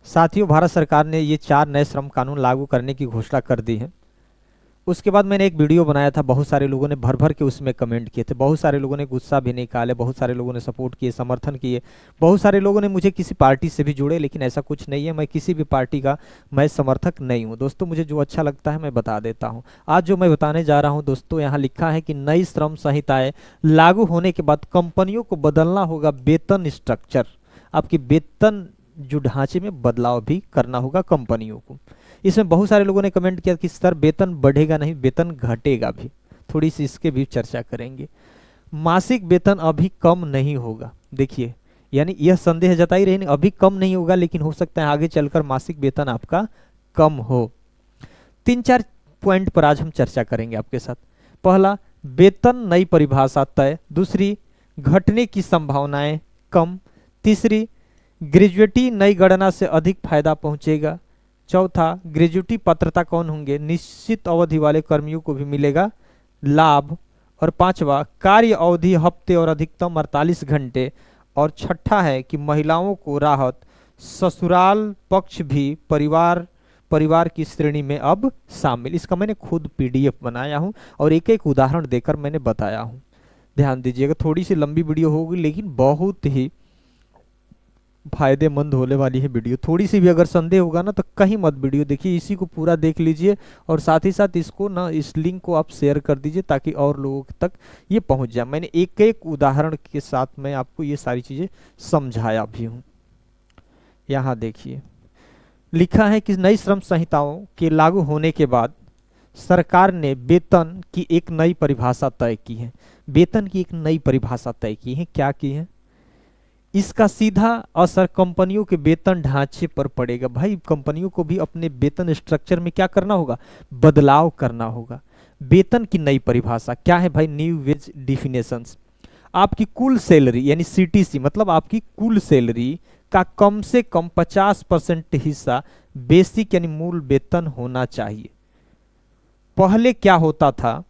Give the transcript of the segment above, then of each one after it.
साथियों, भारत सरकार ने ये 4 नए श्रम कानून लागू करने की घोषणा कर दी है। उसके बाद मैंने एक वीडियो बनाया था, बहुत सारे लोगों ने भर भर के उसमें कमेंट किए थे, बहुत सारे लोगों ने गुस्सा भी निकाले, बहुत सारे लोगों ने सपोर्ट किए, समर्थन किए, बहुत सारे लोगों ने मुझे किसी पार्टी से भी जोड़े, लेकिन ऐसा कुछ नहीं है। मैं किसी भी पार्टी का मैं समर्थक नहीं हूँ दोस्तों। मुझे जो अच्छा लगता है मैं बता देता हूँ। आज जो मैं बताने जा रहा हूँ दोस्तों, यहाँ लिखा है कि नई श्रम संहिताएं लागू होने के बाद कंपनियों को बदलना होगा वेतन स्ट्रक्चर। आपकी वेतन जो ढांचे में बदलाव भी करना होगा कंपनियों को। इसमें बहुत सारे लोगों ने कमेंट किया कि सर वेतन बढ़ेगा नहीं, वेतन घटेगा भी। थोड़ी सी इसके भी चर्चा करेंगे। मासिक वेतन अभी कम नहीं होगा। देखिए, यानी यह संदेह जताई रही, अभी कम नहीं होगा, लेकिन हो सकता है आगे चलकर मासिक वेतन आपका कम हो। 3-4 पॉइंट पर आज हम चर्चा करेंगे आपके साथ। पहला, वेतन नई परिभाषा तय। दूसरी, घटने की संभावनाएं कम। तीसरी, ग्रेजुएटी नई गणना से अधिक फायदा पहुंचेगा। चौथा, ग्रेजुएटी पात्रता कौन होंगे, निश्चित अवधि वाले कर्मियों को भी मिलेगा लाभ। और पांचवा, कार्य अवधि हफ्ते और अधिकतम 48 घंटे। और छठा है कि महिलाओं को राहत, ससुराल पक्ष भी परिवार की श्रेणी में अब शामिल। इसका मैंने खुद पीडीएफ बनाया हूं और एक एक उदाहरण देकर मैंने बताया हूं। ध्यान दीजिएगा, थोड़ी सी लंबी वीडियो होगी लेकिन बहुत ही फायदेमंद होने वाली है वीडियो। थोड़ी सी भी अगर संदेह होगा ना तो कहीं मत वीडियो देखिए, इसी को पूरा देख लीजिए और साथ ही साथ इसको ना, इस लिंक को आप शेयर कर दीजिए ताकि और लोगों तक ये पहुंच जाए। मैंने एक एक उदाहरण के साथ मैं आपको ये सारी चीजें समझाया भी हूं। यहाँ देखिए, लिखा है कि नई श्रम संहिताओं के लागू होने के बाद सरकार ने वेतन की एक नई परिभाषा तय की है। वेतन की एक नई परिभाषा तय की है। क्या की है? इसका सीधा असर कंपनियों के वेतन ढांचे पर पड़ेगा। भाई, कंपनियों को भी अपने वेतन स्ट्रक्चर में क्या करना होगा, बदलाव करना होगा। वेतन की नई परिभाषा क्या है भाई? New ways definitions. आपकी कुल सैलरी यानी सीटीसी, मतलब आपकी कुल सैलरी का कम से कम 50% हिस्सा बेसिक यानी मूल वेतन होना चाहिए। पहले क्या होता था,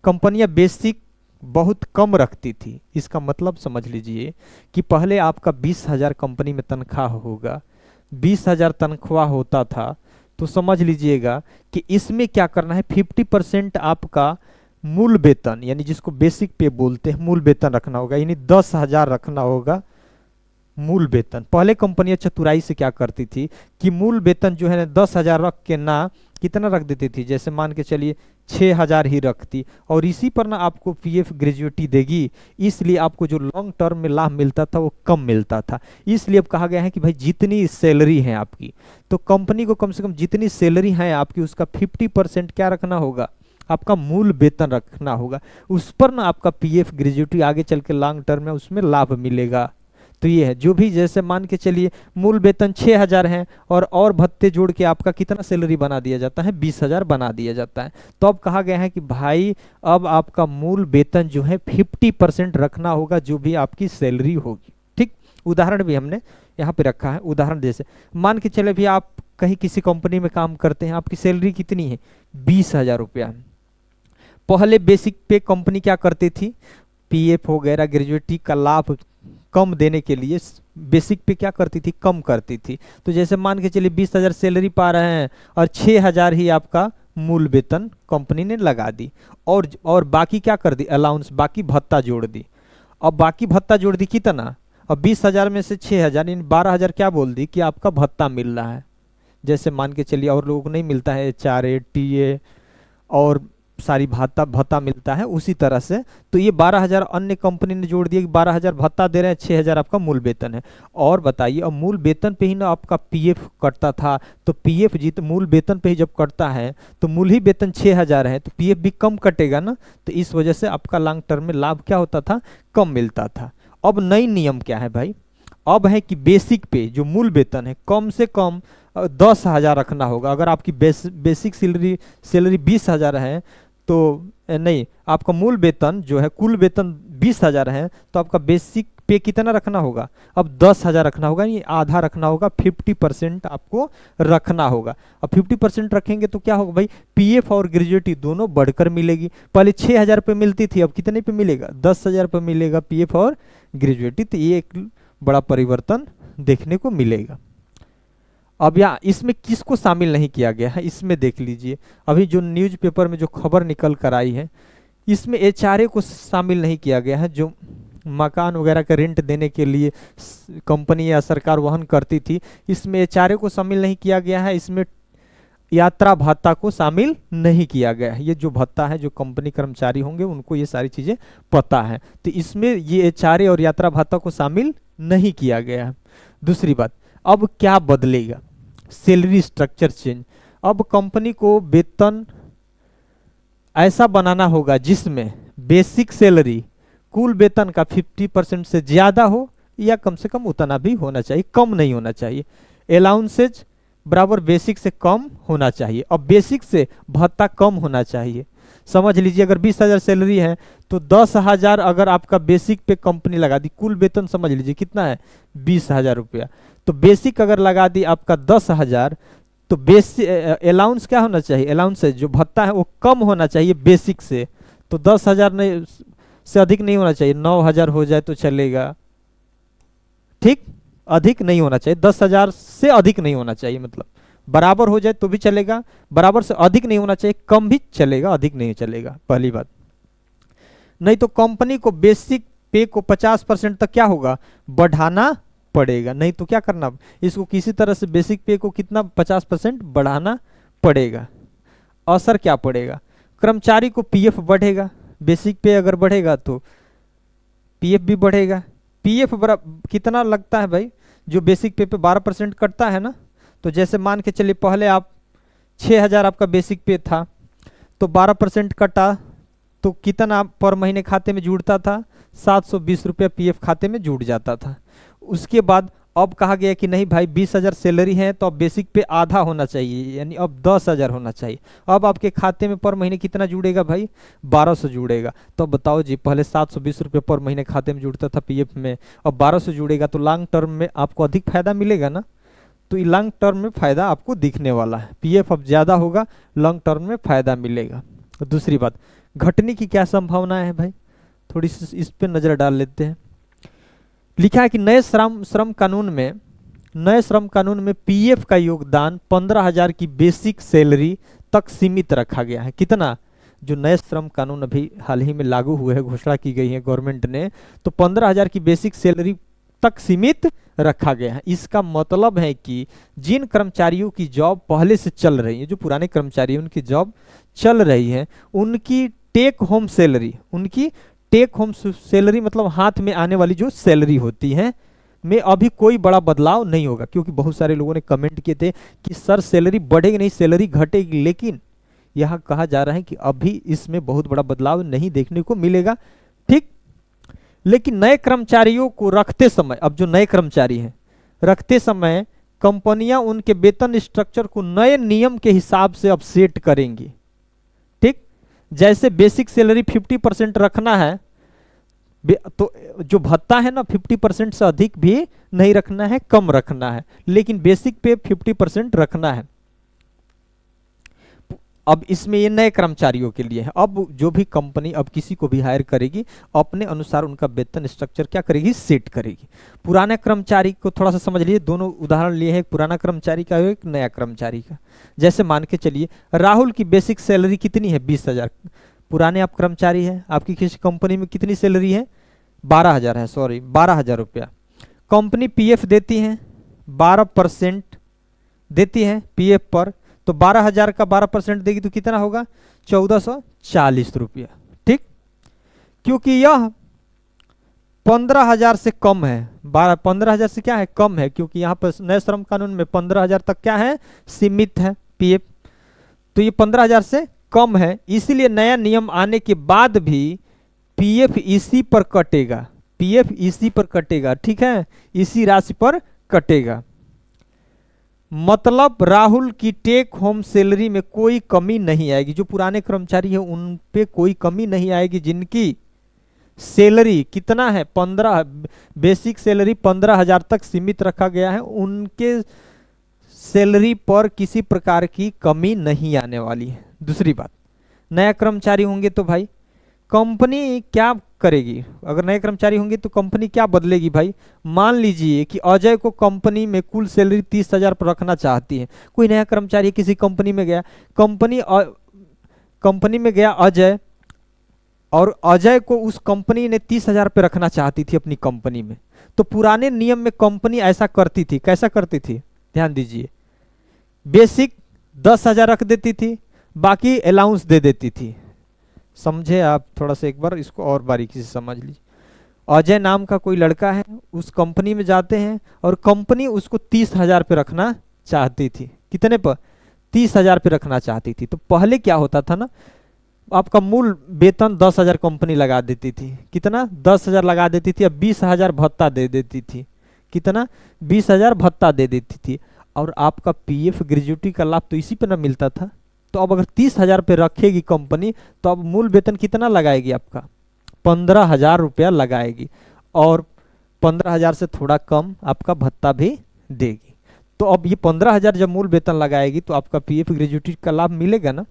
कंपनियां बेसिक बहुत कम रखती थी। इसका मतलब समझ लीजिए कि पहले आपका 20,000 कंपनी में तनख्वाह होगा, 20,000 तनख्वाह होता था, तो समझ लीजिएगा कि इसमें क्या करना है, 50% आपका मूल वेतन यानी जिसको बेसिक पे बोलते हैं, मूल वेतन रखना होगा, यानी 10,000 रखना होगा मूल वेतन। पहले कंपनियां चतुराई से क्या करती थी कि मूल वेतन जो है ना 10,000 रख के ना कितना रख देती थी, जैसे मान के चलिए 6,000 ही रखती, और इसी पर ना आपको पीएफ ग्रेजुएटी देगी, इसलिए आपको जो लॉन्ग टर्म में लाभ मिलता था वो कम मिलता था। इसलिए अब कहा गया है कि भाई जितनी सैलरी है आपकी, तो कंपनी को कम से कम जितनी सैलरी है आपकी उसका 50% क्या रखना होगा, आपका मूल वेतन रखना होगा। उस पर ना आपका पीएफ ग्रेजुएटी आगे चल के लॉन्ग टर्म में उसमें लाभ मिलेगा। तो ये है, जो भी जैसे मान के चलिए मूल वेतन 6,000 है और भत्ते जोड़ के आपका कितना सैलरी बना दिया जाता है, 20,000 बना दिया जाता है। तो अब कहा गया है कि भाई अब आपका मूल वेतन जो है 50% रखना होगा, जो भी आपकी सैलरी होगी। ठीक, उदाहरण भी हमने यहाँ पे रखा है। उदाहरण जैसे मान के चले भी आप कहीं किसी कंपनी में काम करते हैं, आपकी सैलरी कितनी है, 20,000 रुपया। पहले बेसिक पे कंपनी क्या करती थी, पीएफ वगैरह ग्रेजुएटी का लाभ कम देने के लिए बेसिक पे क्या करती थी, कम करती थी। तो जैसे मान के चलिए 20,000 सैलरी पा रहे हैं और 6,000 ही आपका मूल वेतन कंपनी ने लगा दी, और बाकी क्या कर दी, अलाउंस, बाकी भत्ता जोड़ दी। अब बाकी भत्ता जोड़ दी कितना, अब 20,000 में से 6,000 यानी 12,000 क्या बोल दी कि आपका भत्ता मिल रहा है। जैसे मान के चलिए और लोगों को नहीं मिलता है, HRA TA और सारी भत्ता मिलता है, उसी तरह से तो ये 12,000 अन्य कंपनी ने जोड़ दिया कि 12,000 भत्ता दे रहे हैं, 6,000 आपका मूल वेतन है। और बताइए, अब मूल वेतन पे ही ना आपका पीएफ कटता था, तो पीएफ मूल वेतन पे ही जब कटता है तो मूल ही वेतन 6,000 है तो पीएफ भी कम कटेगा ना, तो इस वजह से आपका लॉन्ग टर्म में लाभ क्या होता था, कम मिलता था। अब नई नियम क्या है भाई, अब है कि बेसिक पे जो मूल वेतन है कम से कम 10,000 रखना होगा। अगर आपकी बेसिक सैलरी 20,000 है तो नहीं, आपका मूल वेतन जो है, कुल वेतन 20,000 है, तो आपका बेसिक पे कितना रखना होगा, अब 10,000 रखना होगा, ये आधा रखना होगा, 50% आपको रखना होगा। अब 50% रखेंगे तो क्या होगा भाई, पीएफ और ग्रेजुएटी दोनों बढ़कर मिलेगी। पहले 6,000 पे मिलती थी, अब कितने पे मिलेगा, 10,000 पे मिलेगा पीएफ और ग्रेजुएटी। तो ये एक बड़ा परिवर्तन देखने को मिलेगा। अब यहाँ इसमें किसको शामिल नहीं किया गया है, इसमें देख लीजिए, अभी जो न्यूज़पेपर में जो खबर निकल कर आई है, इसमें एचआरए को शामिल नहीं किया गया है, जो मकान वगैरह का रेंट देने के लिए कंपनी या सरकार वहन करती थी, इसमें एचआरए को शामिल नहीं किया गया है, इसमें यात्रा भत्ता को शामिल नहीं किया गया है। ये जो भत्ता है, जो कंपनी कर्मचारी होंगे उनको ये सारी चीज़ें पता है, तो इसमें ये एचआरए और यात्रा भत्ता को शामिल नहीं किया गया है। दूसरी बात, अब क्या बदलेगा, सैलरी स्ट्रक्चर चेंज। अब कंपनी को वेतन ऐसा बनाना होगा जिसमें बेसिक सैलरी कुल वेतन का 50% से ज़्यादा हो, या कम से कम उतना भी होना चाहिए, कम नहीं होना चाहिए। अलाउंसेज बराबर बेसिक से कम होना चाहिए, और बेसिक से भत्ता कम होना चाहिए। समझ लीजिए अगर 20,000 सैलरी है तो 10,000 अगर आपका बेसिक पे कंपनी लगा दी, कुल वेतन समझ लीजिए कितना है 20,000 रुपया, तो बेसिक अगर लगा दी आपका 10,000, तो बेसिक अलाउंस क्या होना चाहिए, अलाउंस जो भत्ता है वो कम होना चाहिए बेसिक से, तो 10,000 नहीं से अधिक नहीं होना चाहिए, 9,000 हो जाए तो चलेगा, ठीक, अधिक नहीं होना चाहिए, 10,000 से अधिक नहीं होना चाहिए, मतलब बराबर हो जाए तो भी चलेगा, बराबर से अधिक नहीं होना चाहिए, कम भी चलेगा, अधिक नहीं चलेगा, पहली बात। नहीं तो कंपनी को बेसिक पे को 50% तक क्या होगा, बढ़ाना पड़ेगा, नहीं तो क्या करना, इसको किसी तरह से बेसिक पे को कितना 50% बढ़ाना पड़ेगा। असर क्या पड़ेगा, कर्मचारी को पीएफ बढ़ेगा, बेसिक पे अगर बढ़ेगा तो पीएफ भी बढ़ेगा। पीएफ कितना लगता है भाई, जो बेसिक पे 12% कटता है ना, तो जैसे मान के चलिए पहले आप 6,000 आपका बेसिक पे था, तो 12% कटा तो कितना पर महीने खाते में जुड़ता था, 720 रुपया पीएफ खाते में जुड़ जाता था। उसके बाद अब कहा गया कि नहीं भाई 20,000 सैलरी है तो अब बेसिक पे आधा होना चाहिए, यानी अब 10,000 होना चाहिए। अब आपके खाते में पर महीने कितना जुड़ेगा भाई, 1200 जुड़ेगा। तो बताओ जी, पहले 720 रुपये पर महीने खाते में जुड़ता था पीएफ में, अब 1200 जुड़ेगा, तो लॉन्ग टर्म में आपको अधिक फायदा मिलेगा ना, तो ये लॉन्ग टर्म में फायदा आपको दिखने वाला है, पीएफ अब ज़्यादा होगा, लॉन्ग टर्म में फायदा मिलेगा। दूसरी बात, घटने की क्या संभावना है भाई, थोड़ी सी इस पर नज़र डाल लेते हैं। लिखा है कि नए श्रम कानून में पीएफ का योगदान 15,000 की बेसिक सैलरी तक सीमित रखा गया है। कितना, जो नए श्रम कानून अभी हाल ही में लागू हुए हैं, घोषणा की गई है गवर्नमेंट ने, तो 15,000 की बेसिक सैलरी तक सीमित रखा गया है। इसका मतलब है कि जिन कर्मचारियों की जॉब पहले से चल रही है, जो पुराने कर्मचारी उनकी जॉब चल रही है, उनकी टेक होम सैलरी मतलब हाथ में आने वाली जो सैलरी होती है में अभी कोई बड़ा बदलाव नहीं होगा। क्योंकि बहुत सारे लोगों ने कमेंट किए थे कि सर सैलरी बढ़ेगी नहीं, सैलरी घटेगी, लेकिन यहाँ कहा जा रहा है कि अभी इसमें बहुत बड़ा बदलाव नहीं देखने को मिलेगा, ठीक। लेकिन नए कर्मचारियों को रखते समय, अब जो नए कर्मचारी हैं रखते समय कंपनियां उनके वेतन स्ट्रक्चर को नए नियम के हिसाब से अब सेट करेंगी, ठीक। जैसे बेसिक सैलरी 50% रखना है, तो जो भत्ता है ना 50% से अधिक भी नहीं रखना है, कम रखना है, लेकिन बेसिक पे 50% रखना है। अब इसमें ये नए कर्मचारियों के लिए है। अब जो भी कंपनी अब किसी को भी हायर करेगी, अपने अनुसार उनका वेतन स्ट्रक्चर क्या करेगी, सेट करेगी। पुराने कर्मचारी को थोड़ा सा समझ लीजिए, दोनों उदाहरण लिए हैं, एक पुराना कर्मचारी का, एक नया कर्मचारी का। जैसे मान के चलिए राहुल की बेसिक सैलरी कितनी है, 20,000। पुराने आप कर्मचारी हैं, आपकी किसी कंपनी में कितनी सैलरी है, 12,000 है, सॉरी 12,000 रुपया। कंपनी पीएफ देती है, 12% देती है पीएफ पर, तो 12,000 का 12% देगी तो कितना होगा, 1,440 रुपया, ठीक। क्योंकि यह 15,000 से कम है, 15,000 से क्या है, कम है, क्योंकि यहाँ पर नए श्रम कानून में 15,000 तक क्या है, सीमित है पीएफ, तो ये 15,000 से कम है। इसीलिए नया नियम आने के बाद भी पीएफ इसी पर कटेगा, पीएफ इसी पर कटेगा, ठीक है, इसी राशि पर कटेगा। मतलब राहुल की टेक होम सैलरी में कोई कमी नहीं आएगी। जो पुराने कर्मचारी हैं उन पे कोई कमी नहीं आएगी, जिनकी सैलरी कितना है, 15, बेसिक सैलरी 15,000 तक सीमित रखा गया है, उनके सैलरी पर किसी प्रकार की कमी नहीं आने वाली है। दूसरी बात, नया कर्मचारी होंगे तो भाई कंपनी क्या करेगी, अगर नए कर्मचारी होंगे तो कंपनी क्या बदलेगी भाई। मान लीजिए कि अजय को कंपनी में कुल सैलरी 30,000 पर रखना चाहती है। कोई नया कर्मचारी किसी कंपनी में गया, कंपनी में गया अजय, और अजय को उस कंपनी ने 30,000 पे रखना चाहती थी अपनी कंपनी में। तो पुराने नियम में कंपनी ऐसा करती थी, कैसा करती थी, ध्यान दीजिए। बेसिक 10,000 रख देती थी, बाकी अलाउंस दे देती थी। समझे आप, थोड़ा सा एक बार इसको और बारीकी से समझ लीजिए। अजय नाम का कोई लड़का है, उस कंपनी में जाते हैं और कंपनी उसको 30,000 पे रखना चाहती थी। कितने पर, 30,000 पे रखना चाहती थी। तो पहले क्या होता था ना, आपका मूल वेतन 10,000 कंपनी लगा देती थी। कितना, 10,000 लगा देती थी, अब 20,000 भत्ता दे देती थी। कितना, 20,000 भत्ता दे देती थी। और आपका पीएफ ग्रेजुएटी का लाभ तो इसी पे ना मिलता था। तो अब अगर 30,000 पे रखेगी कंपनी, तो अब मूल वेतन कितना लगाएगी, आपका 15,000 रुपया लगाएगी, और 15,000 से थोड़ा कम आपका भत्ता भी देगी। तो अब ये 15,000 जब मूल वेतन लगाएगी तो आपका पीएफ ग्रेजुएटी का लाभ मिलेगा ना।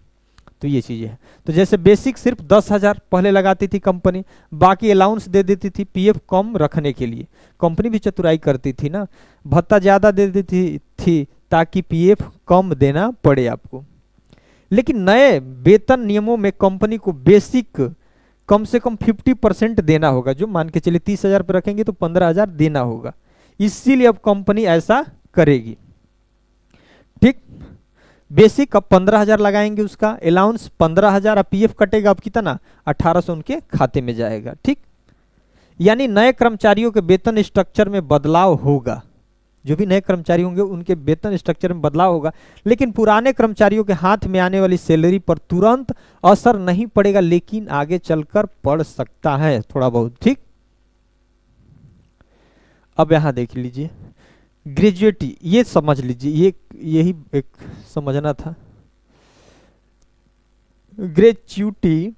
तो ये चीज़ें हैं। तो जैसे बेसिक सिर्फ 10,000 पहले लगाती थी कंपनी, बाकी अलाउंस दे देती थी पीएफ कम रखने के लिए। कंपनी भी चतुराई करती थी ना, भत्ता ज़्यादा दे देती थी ताकि पीएफ कम देना पड़े आपको। लेकिन नए वेतन नियमों में कंपनी को बेसिक कम से कम 50% देना होगा। जो मान के चलिए 30,000 पर रखेंगे तो 15,000 देना होगा। इसीलिए अब कंपनी ऐसा करेगी। ठीक, बेसिक अब 15,000 लगाएंगे, उसका अलाउंस 15,000, अब पीएफ कटेगा अब कितना, 1,800 उनके खाते में जाएगा। ठीक, यानी नए कर्मचारियों के वेतन स्ट्रक्चर में बदलाव होगा। जो भी नए कर्मचारी होंगे उनके वेतन स्ट्रक्चर में बदलाव होगा, लेकिन पुराने कर्मचारियों के हाथ में आने वाली सैलरी पर तुरंत असर नहीं पड़ेगा, लेकिन आगे चलकर पड़ सकता है थोड़ा बहुत। ठीक, अब यहां देख लीजिए ग्रेजुएटी, ये समझ लीजिए, ये यही एक समझना था। ग्रेजुएटी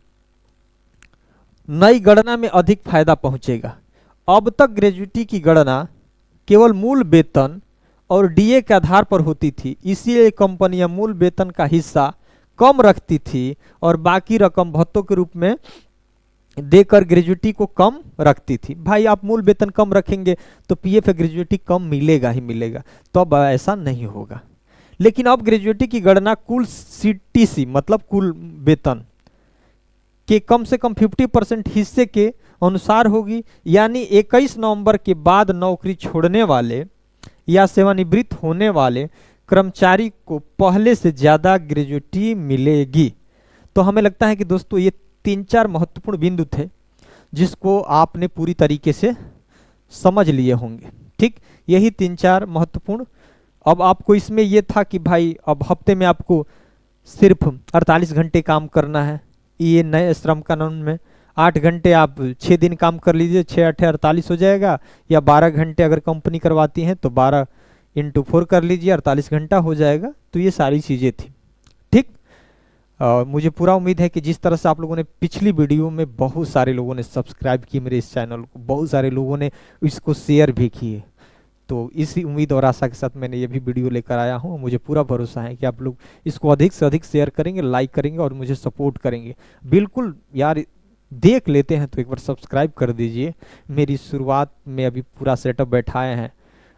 नई गणना में अधिक फायदा पहुंचेगा। अब तक ग्रेजुएटी की गणना केवल मूल वेतन और डीए के आधार पर होती थी, इसीलिए कंपनियां मूल वेतन का हिस्सा कम रखती थी और बाकी रकम भत्तों के रूप में देकर ग्रेजुएटी को कम रखती थी। भाई आप मूल वेतन कम रखेंगे तो पीएफ ग्रेजुएटी कम मिलेगा ही मिलेगा, तो अब ऐसा नहीं होगा। लेकिन अब ग्रेजुएटी की गणना कुल सीटीसी मतलब कुल वेतन के कम से कम 50% हिस्से के अनुसार होगी। यानी 21 नवंबर के बाद नौकरी छोड़ने वाले या सेवानिवृत्त होने वाले कर्मचारी को पहले से ज़्यादा ग्रेजुएटी मिलेगी। तो हमें लगता है कि दोस्तों ये 3-4 महत्वपूर्ण बिंदु थे जिसको आपने पूरी तरीके से समझ लिए होंगे। ठीक, यही 3-4 महत्वपूर्ण। अब आपको इसमें ये था कि भाई अब हफ्ते में आपको सिर्फ 48 घंटे काम करना है। ये नए श्रम कानून में 8 घंटे आप 6 दिन काम कर लीजिए, 6×8 48 हो जाएगा, या 12 घंटे अगर कंपनी करवाती है तो 12×4 कर लीजिए, 48 घंटा हो जाएगा। तो ये सारी चीज़ें थी। ठीक, मुझे पूरा उम्मीद है कि जिस तरह से आप लोगों ने पिछली वीडियो में बहुत सारे लोगों ने सब्सक्राइब किए मेरे इस चैनल को, बहुत सारे लोगों ने इसको शेयर भी किए, तो इसी उम्मीद और आशा के साथ मैंने ये भी वीडियो लेकर आया हूँ। मुझे पूरा भरोसा है कि आप लोग इसको अधिक से अधिक शेयर करेंगे, लाइक करेंगे और मुझे सपोर्ट करेंगे। बिल्कुल यार, देख लेते हैं तो एक बार सब्सक्राइब कर दीजिए। मेरी शुरुआत में अभी पूरा सेटअप बैठाए हैं,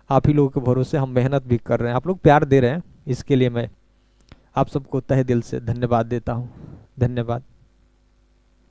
आप ही लोगों के भरोसे हम मेहनत भी कर रहे हैं, आप लोग प्यार दे रहे हैं, इसके लिए मैं आप सबको तहे दिल से धन्यवाद देता हूँ। धन्यवाद।